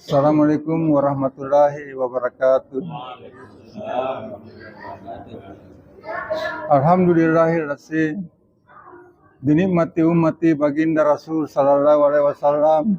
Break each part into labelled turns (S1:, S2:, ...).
S1: Assalamualaikum warahmatullahi wabarakatuh. Alhamdulillahirrahmanirrahim. Dinikmati ummati baginda Rasul sallallahu alaihi wasallam.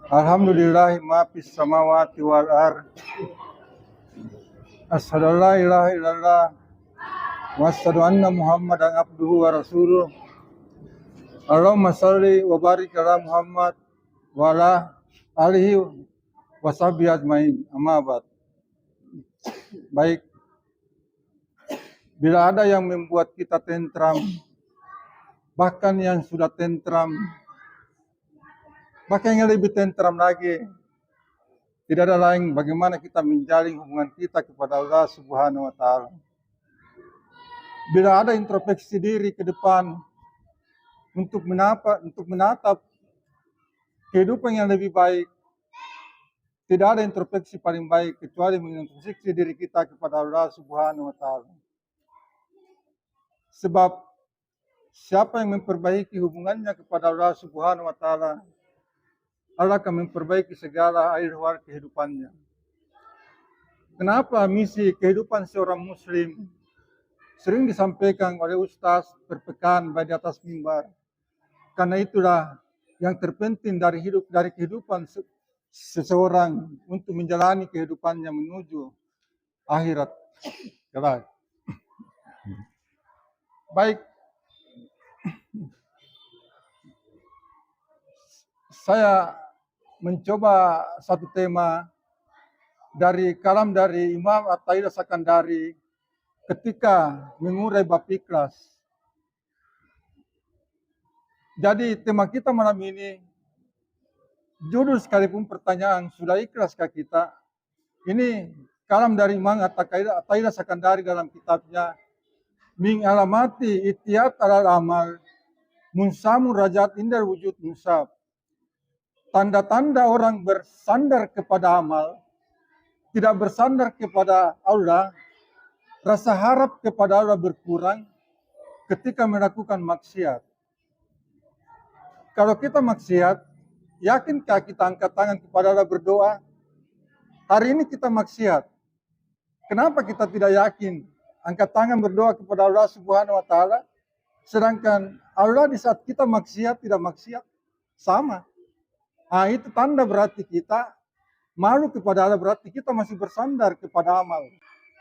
S1: Alhamdulillah ma fis samawati wal ard. Asyhadu an la ilaha illallah wa asyhadu anna Muhammadan abduhu wa rasuluh. Allahumma shalli wa barik ala Muhammad wa ala alihi wa sahbihi ajmain. Amma ba'd. Baik, bila ada yang membuat kita tentram, bahkan yang sudah tentram, bahkan yang lebih tentram lagi, tidak ada lain bagaimana kita menjalin hubungan kita kepada Allah Subhanahu wa Ta'ala. Bila ada introspeksi diri ke depan untuk menatap kehidupan yang lebih baik, tidak ada introspeksi paling baik kecuali mengintrospeksi diri kita kepada Allah Subhanahu wa Ta'ala. Sebab siapa yang memperbaiki hubungannya kepada Allah Subhanahu wa Ta'ala, Allah akan memperbaiki segala ahwal kehidupannya. Kenapa misi kehidupan seorang muslim sering disampaikan oleh ustaz berpekan di atas mimbar? Karena itulah yang terpenting dari kehidupan seseorang untuk menjalani kehidupannya menuju akhirat kelak. Baik, saya mencoba satu tema dari kalam dari Imam At-Tahir As-Sakandari ketika mengurai bab ikhlas. Jadi tema kita malam ini, judul sekalipun pertanyaan, sudah ikhlaskah kita? Ini kalam dari Imam At-Tahir As-Sakandari dalam kitabnya Min alamati itiyat alal amal munsamu rajat indar wujud musab. Tanda-tanda orang bersandar kepada amal, tidak bersandar kepada Allah, rasa harap kepada Allah berkurang ketika melakukan maksiat. Kalau kita maksiat, yakinkah kita angkat tangan kepada Allah berdoa? Hari ini kita maksiat. Kenapa kita tidak yakin angkat tangan berdoa kepada Allah Subhanahu wa Ta'ala? Sedangkan Allah di saat kita maksiat tidak maksiat, sama. Nah, itu tanda berarti kita malu kepada Allah, berarti kita masih bersandar kepada amal.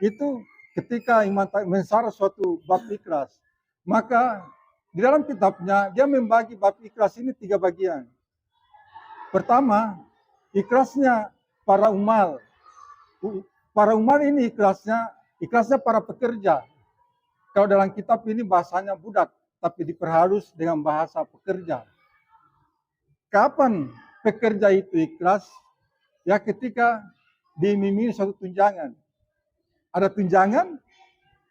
S1: Itu ketika iman mensara suatu bab ikhlas. Maka di dalam kitabnya dia membagi bab ikhlas ini 3 bagian. Pertama, ikhlasnya para umal. Para umal ini ikhlasnya para pekerja. Kalau dalam kitab ini bahasanya budak, tapi diperhalus dengan bahasa pekerja. Kapan pekerja itu ikhlas? Ya ketika diiming-imingi suatu tunjangan. Ada tunjangan,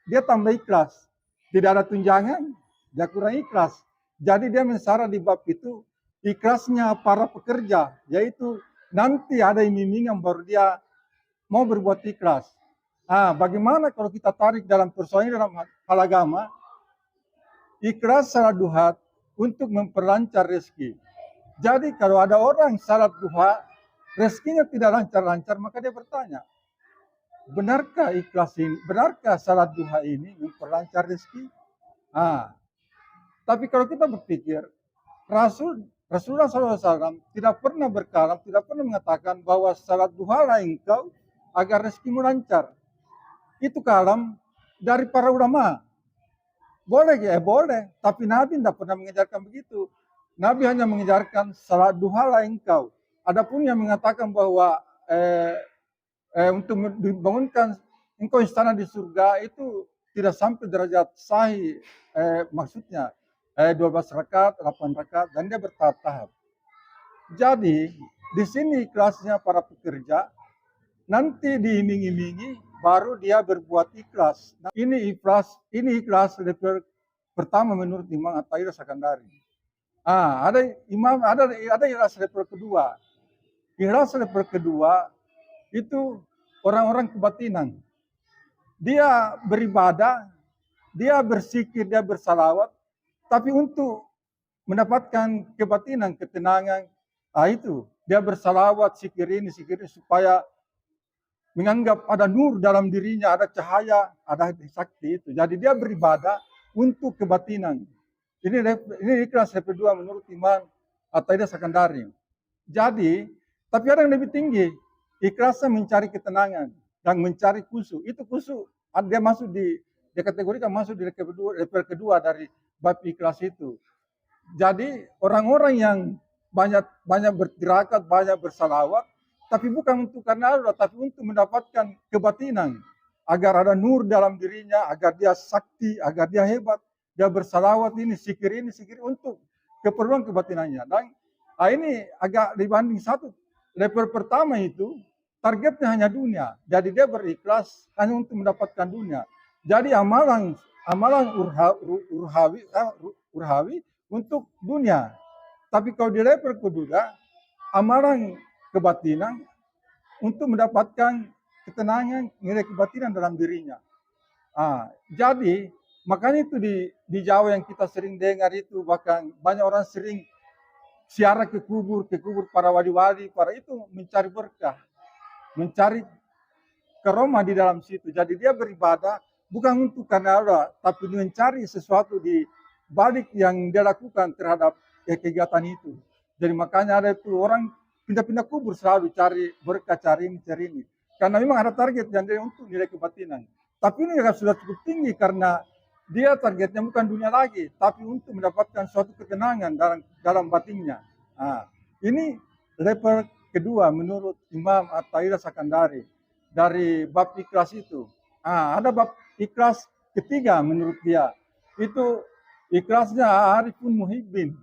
S1: dia tambah ikhlas. Tidak ada tunjangan, dia kurang ikhlas. Jadi dia mensara di bab itu ikhlasnya para pekerja, yaitu nanti ada iming-imingan baru dia mau berbuat ikhlas. Nah, bagaimana kalau kita tarik dalam persoalan dalam hal agama, ikhlas salat duha untuk memperlancar rezeki. Jadi kalau ada orang salat duha, rezekinya tidak lancar-lancar, maka dia bertanya, benarkah ikhlas ini, benarkah salat duha ini memperlancar rezeki? Tapi kalau kita berpikir, Rasulullah SAW tidak pernah berkalam, tidak pernah mengatakan bahwa salat duha lah engkau agar rezekimu lancar. Itu kalam dari para ulama. Boleh ya, boleh. Tapi Nabi tidak pernah mengajarkan begitu. Nabi hanya mengajarkan salat duha lah engkau. Adapun yang mengatakan bahwa untuk dibangunkan engkau istana di surga itu tidak sampai derajat sahih. Maksudnya 12 rakaat, 8 rakaat, dan dia bertahap-tahap. Jadi di sini ikhlasnya para pekerja, nanti diiming-imingi baru dia berbuat ikhlas. Nah, ini ikhlas level pertama menurut Imam At-Tahir As-Sakandari. Ada ikhlas level kedua. Ikhlas level kedua itu orang-orang kebatinan. Dia beribadah, dia berzikir, dia bersalawat, tapi untuk mendapatkan kebatinan, ketenangan, itu dia bersalawat zikir ini supaya menganggap ada nur dalam dirinya, ada cahaya, ada sakti itu. Jadi dia beribadah untuk kebatinan. Ini ikhlas level 2 menurut Imam At-Taida Sakandari. Jadi, tapi ada yang lebih tinggi. Ikhlasnya mencari ketenangan dan mencari khusyuk. Itu khusyuk. Dia masuk dia kategorikan masuk di level kedua dari bab ikhlas itu. Jadi orang-orang yang banyak bertirakat, banyak bersalawat, tapi bukan untuk karena Allah, tapi untuk mendapatkan kebatinan. Agar ada nur dalam dirinya, agar dia sakti, agar dia hebat. Dia bersalawat ini sikir untuk keperluan kebatinannya. Dan ini agak dibanding satu. Level pertama itu, targetnya hanya dunia. Jadi dia berikhlas hanya untuk mendapatkan dunia. Jadi amalan urhawi untuk dunia. Tapi kalau di level kedua, amalan kebatinan untuk mendapatkan ketenangan, nilai kebatinan dalam dirinya. Jadi makanya itu di Jawa yang kita sering dengar itu, bahkan banyak orang sering ziarah ke kubur para wali-wali, para itu mencari berkah, mencari karomah di dalam situ. Jadi dia beribadah bukan untuk karena Allah, tapi mencari sesuatu di balik yang dia lakukan terhadap kegiatan itu. Jadi makanya ada itu orang pindah-pindah kubur selalu cari berkah, cari ini. Karena memang ada target yang dia untuk nilai kebatinan. Tapi ini sudah cukup tinggi karena dia targetnya bukan dunia lagi, tapi untuk mendapatkan suatu ketenangan dalam batinnya. Ini level kedua menurut Imam At-Taida Sakandari dari bab ikhlas itu. Ada bab ikhlas ketiga menurut dia. Itu ikhlasnya arifun muhibbin.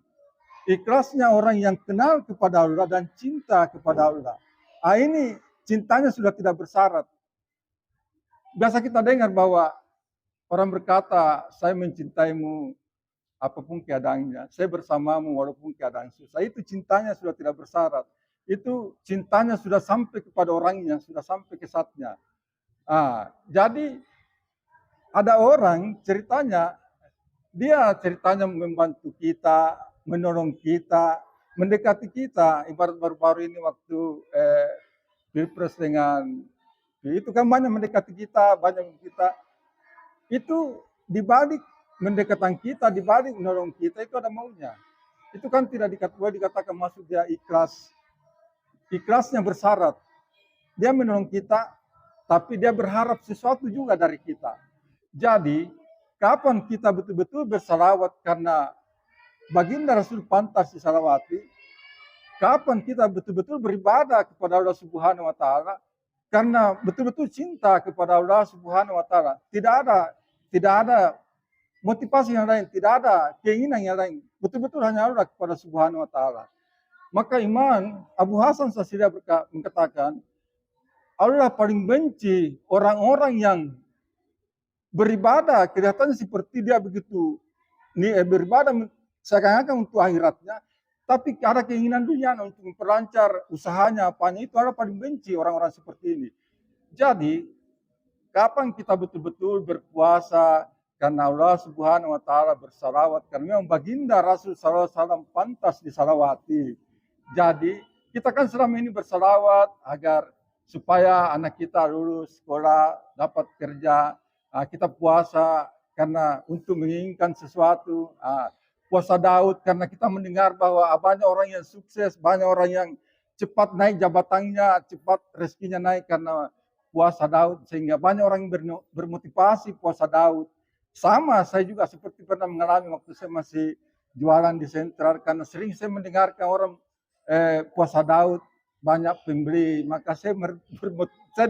S1: Ikhlasnya orang yang kenal kepada Allah dan cinta kepada Allah. Ini cintanya sudah tidak bersyarat. Biasa kita dengar bahwa orang berkata, saya mencintaimu apapun keadaannya. Saya bersamamu walaupun keadaan susah. Itu cintanya sudah tidak bersyarat. Itu cintanya sudah sampai kepada orangnya, sudah sampai ke zatnya. Jadi ada orang ceritanya, dia ceritanya membantu kita, menolong kita, mendekati kita. Ibarat baru-baru ini waktu Pilpres dengan itu kan banyak mendekati kita, itu dibalik mendekatan kita, dibalik menolong kita itu ada maunya. Itu kan tidak dikatakan masuk dia ikhlas. Ikhlasnya bersyarat. Dia menolong kita, tapi dia berharap sesuatu juga dari kita. Jadi, kapan kita betul-betul bersalawat karena baginda Rasul pantas disalawati, kapan kita betul-betul beribadah kepada Allah Subhanahu wa taala karena betul-betul cinta kepada Allah Subhanahu wa taala. Tidak ada motivasi yang lain, tidak ada keinginan yang lain. Betul-betul hanya Allah kepada Subhanahu wa taala. Maka Imam Abu Hasan Sasiria mengatakan, Allah paling benci orang-orang yang beribadah kelihatannya seperti dia begitu beribadah seakan-akan untuk akhiratnya, tapi ada keinginan dunia untuk memperlancar usahanya, apanya, itu Allah paling benci orang-orang seperti ini. Jadi, kapan kita betul-betul berpuasa karena Allah Subhanahu wa taala, bersalawat karena memang baginda Rasul sallallahu alaihi wasallam pantas disalawati. Jadi, kita kan selama ini bersalawat agar supaya anak kita lulus sekolah, dapat kerja. Kita puasa karena untuk menginginkan sesuatu. Puasa Daud karena kita mendengar bahwa banyak orang yang sukses, banyak orang yang cepat naik jabatannya, cepat rezekinya naik karena puasa Daud, sehingga banyak orang yang bermotivasi puasa Daud. Sama, saya juga seperti pernah mengalami waktu saya masih jualan di sentral, karena sering saya mendengarkan orang puasa Daud, banyak pembeli, maka saya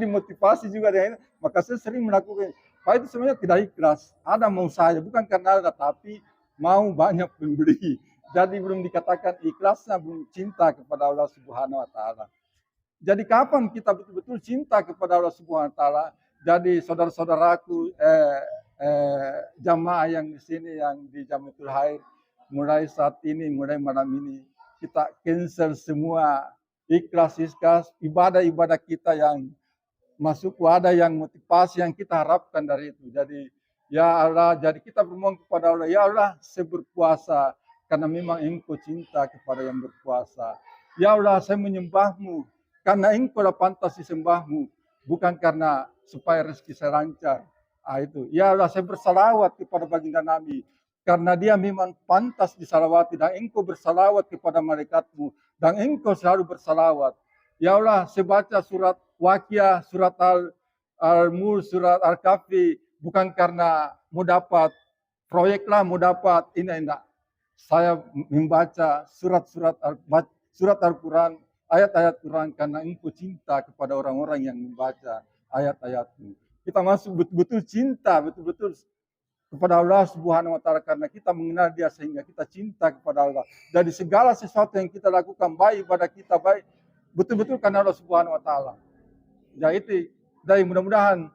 S1: dimotivasi juga dengan, maka saya sering melakukan. Pak itu sebenarnya tidak ikhlas, ada mau saya, bukan karena ada, tapi mau banyak pembeli. Jadi belum dikatakan ikhlasnya, belum cinta kepada Allah Subhanahu wa taala. Jadi kapan kita betul-betul cinta kepada Allah Subhanahu wa taala? Jadi saudara-saudaraku jamaah yang di sini, yang di Jamiatul Khair, mulai saat ini, mulai malam ini, kita cancel semua ikhlas ibadah-ibadah kita yang masuk wadah, yang motivasi yang kita harapkan dari itu. Jadi ya Allah, jadi kita bermohon kepada Allah, ya Allah, saya berpuasa karena memang Engkau cinta kepada yang berpuasa. Ya Allah, saya menyembahmu karena engkau lah pantas disembahmu, bukan karena supaya rezeki saya lancar. Itu. Ya Allah, saya bersalawat kepada baginda Nabi karena dia memang pantas disalawati dan engkau bersalawat kepada malaikatmu dan engkau selalu bersalawat. Ya Allah, saya baca surat Waqiah, surat Al-Mulk, surat Al-Kahfi bukan karena mau dapat proyek lah, mau dapat ini enggak. Saya membaca surat Al-Quran, ayat-ayat Quran karena engkau cinta kepada orang-orang yang membaca ayat-ayatmu. Kita masuk betul-betul cinta, betul-betul kepada Allah Subhanahu wa taala karena kita mengenal Dia sehingga kita cinta kepada Allah. Dari segala sesuatu yang kita lakukan baik pada kita baik betul-betul karena Allah Subhanahu wa taala. Jadi dari mudah-mudahan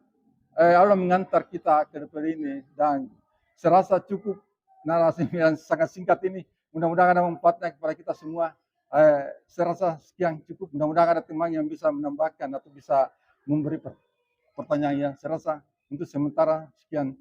S1: Allah mengantar kita ke depan ini dan serasa cukup narasi yang sangat singkat ini. Mudah-mudahan ada manfaatnya kepada kita semua. Serasa sekian cukup. Mudah-mudahan ada teman yang bisa menambahkan atau bisa memberi pertanyaan yang serasa untuk sementara sekian.